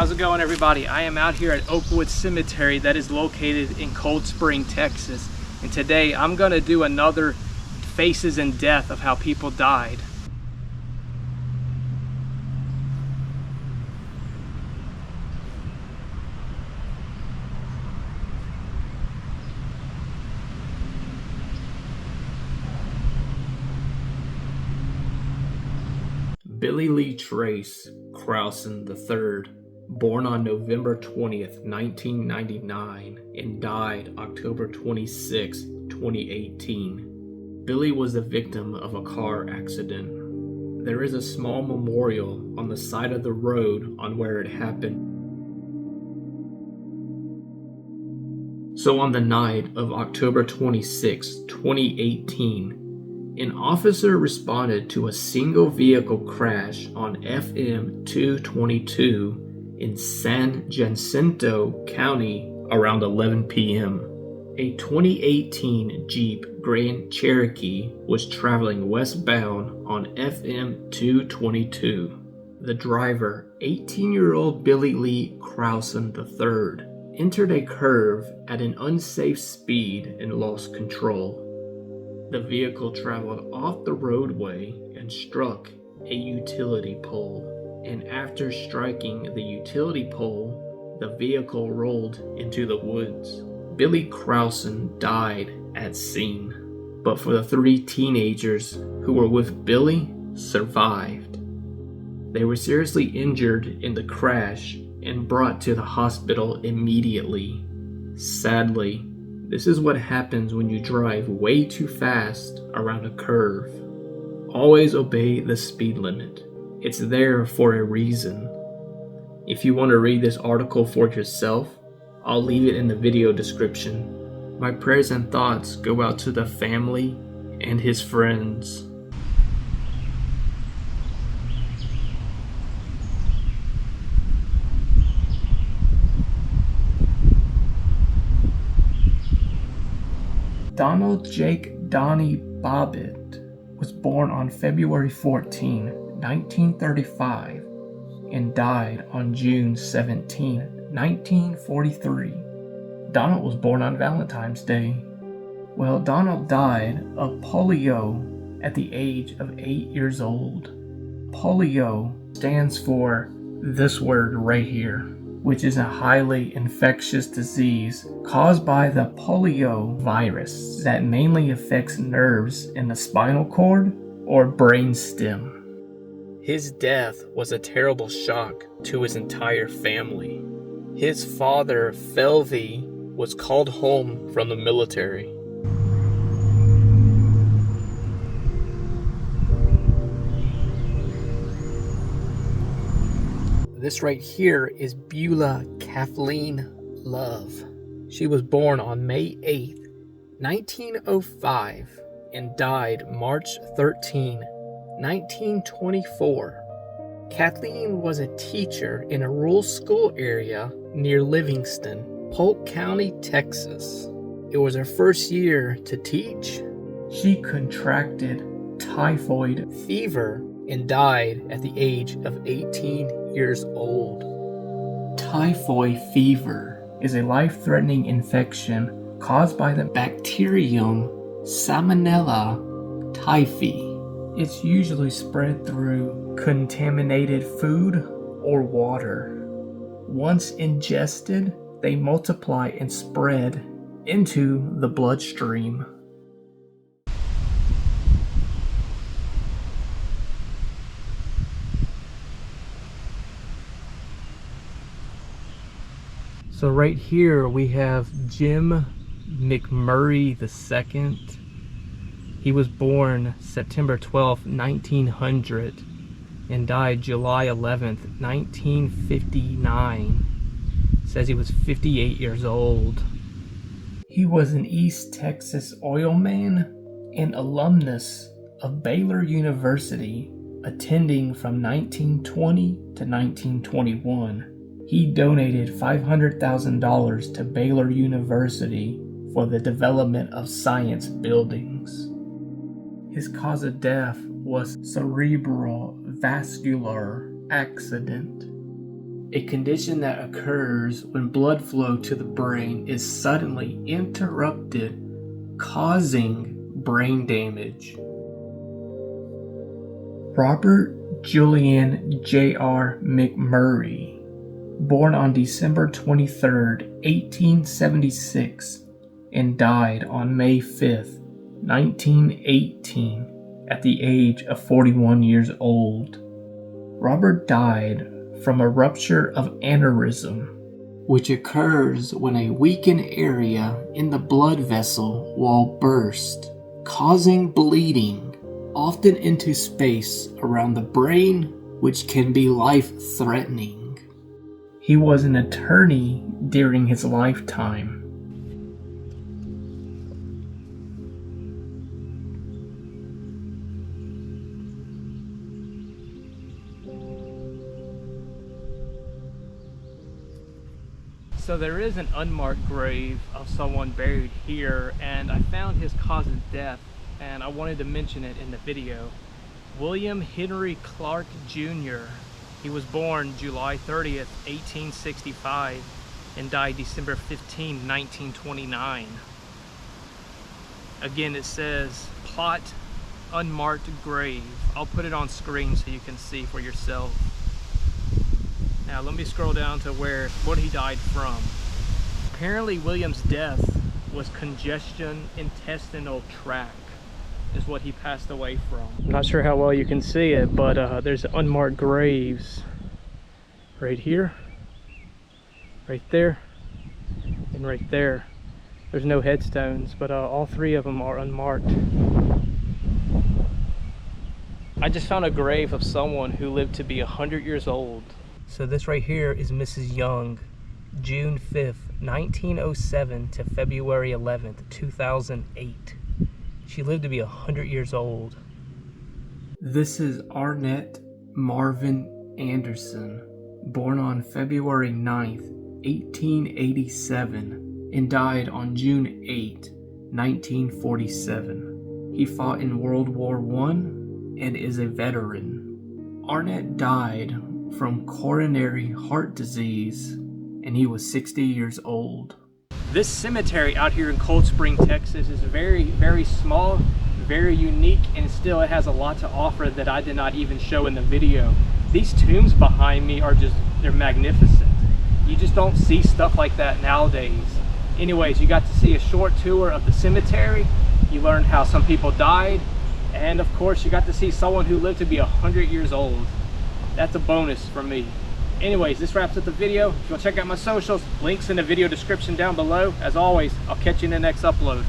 How's it going, everybody? I am out here at Oakwood Cemetery that is located in Cold Spring, Texas. And today I'm gonna do another Faces in Death of how people died. Billy Lee Crowson III, born on November 20th, 1999, and died October 26, 2018. Billy was the victim of a car accident. There is a small memorial on the side of the road on where it happened. So on the night of October 26, 2018, an officer responded to a single vehicle crash on FM 222 in San Jacinto County around 11 p.m. A 2018 Jeep Grand Cherokee was traveling westbound on FM 222. The driver, 18-year-old Billy Lee Crowson III, entered a curve at an unsafe speed and lost control. The vehicle traveled off the roadway and struck a utility pole, and after striking the utility pole, the vehicle rolled into the woods. Billy Crowson died at scene, but for the three teenagers who were with Billy survived. They were seriously injured in the crash and brought to the hospital immediately. Sadly, this is what happens when you drive way too fast around a curve. Always obey the speed limit. It's there for a reason. If you want to read this article for yourself, I'll leave it in the video description. My prayers and thoughts go out to the family and his friends. Donald Jake Donnie Bobbitt was born on February 14, 1935, and died on June 17, 1943. Donald was born on Valentine's Day. Well, Donald died of polio at the age of 8 years old. Polio stands for this word right here, which is a highly infectious disease caused by the polio virus that mainly affects nerves in the spinal cord or brain stem. His death was a terrible shock to his entire family. His father, Felvey, was called home from the military. This right here is Beulah Kathleen Love. She was born on May 8th, 1905, and died March 13, 1924. Kathleen was a teacher in a rural school area near Livingston, Polk County, Texas. It was her first year to teach. She contracted typhoid fever and died at the age of 18 years old. Typhoid fever is a life-threatening infection caused by the bacterium Salmonella typhi. It's usually spread through contaminated food or water. Once ingested, they multiply and spread into the bloodstream. So right here we have Jim McMurray II. He was born September 12, 1900 and died July 11th, 1959. Says he was 58 years old. He was an East Texas oilman and alumnus of Baylor University, attending from 1920 to 1921. He donated $500,000 to Baylor University for the development of science buildings. His cause of death was cerebral vascular accident. a condition that occurs when blood flow to the brain is suddenly interrupted, causing brain damage. Robert Julian J.R. McMurray, born on December 23, 1876, and died on May 5, 1918, at the age of 41 years old. Robert died from a rupture of aneurysm, which occurs when a weakened area in the blood vessel will burst, causing bleeding, often into space around the brain, which can be life-threatening. He was an attorney during his lifetime. So there is an unmarked grave of someone buried here, and I found his cause of death, and I wanted to mention it in the video. William Henry Clark Jr. He was born July 30th, 1865, and died December 15, 1929. Again, it says plot unmarked grave. I'll put it on screen so you can see for yourself. Now let me scroll down to what he died from. Apparently William's death was congestion intestinal tract is what he passed away from. I'm not sure how well you can see it, but there's unmarked graves right here, right there, and right there. There's no headstones, but all three of them are unmarked. I just found a grave of someone who lived to be 100 years old. So this right here is Mrs. Young, June 5th, 1907 to February 11th, 2008. She lived to be 100 years old. This is Arnett Marvin Anderson, born on February 9th, 1887, and died on June 8, 1947. He fought in World War I and is a veteran. Arnett died from coronary heart disease, and he was 60 years old. This cemetery out here in Cold Spring, Texas is very, very small, very unique, and still it has a lot to offer that I did not even show in the video. These tombs behind me are they're magnificent. You just don't see stuff like that nowadays. Anyways, you got to see a short tour of the cemetery. You learned how some people died, and of course you got to see someone who lived to be 100 years old. That's a bonus for me. Anyways, this wraps up the video. If you want to check out my socials, links in the video description down below. As always, I'll catch you in the next upload.